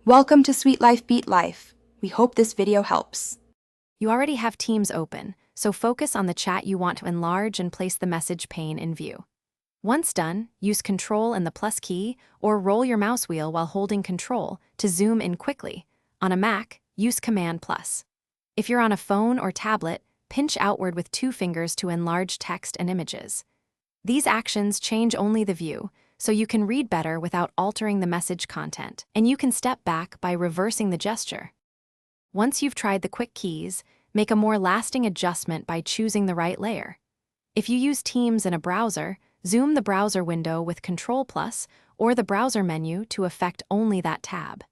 Welcome to Sweet Life Beat Life. We hope this video helps. You already have Teams open, so focus on the chat you want to enlarge and place the message pane in view. Once done, use Control and the plus key, or roll your mouse wheel while holding Control to zoom in quickly. On a Mac, use Command plus. If you're on a phone or tablet, pinch outward with 2 fingers to enlarge text and images. These actions change only the view, so you can read better without altering the message content, and you can step back by reversing the gesture. Once you've tried the quick keys, make a more lasting adjustment by choosing the right layer. If you use Teams in a browser, zoom the browser window with Control plus or the browser menu to affect only that tab.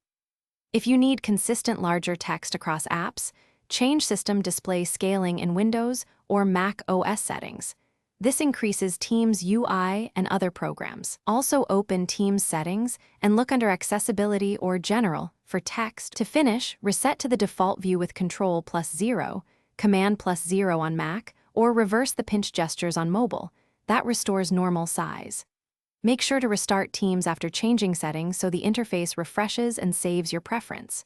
If you need consistent larger text across apps, change System Display Scaling in Windows or Mac OS settings. This increases Teams UI and other programs. Also open Teams settings and look under Accessibility or General for text. To finish, reset to the default view with Control plus 0, Command plus 0 on Mac, or reverse the pinch gestures on mobile. That restores normal size. Make sure to restart Teams after changing settings so the interface refreshes and saves your preference.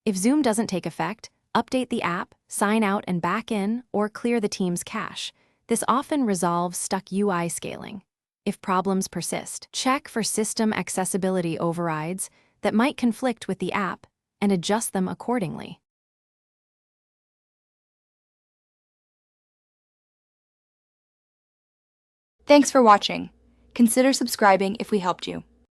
If Zoom doesn't take effect, update the app, sign out and back in, or clear the Teams cache. This often resolves stuck UI scaling. If problems persist, check for system accessibility overrides that might conflict with the app and adjust them accordingly. Thanks for watching. Consider subscribing if we helped you.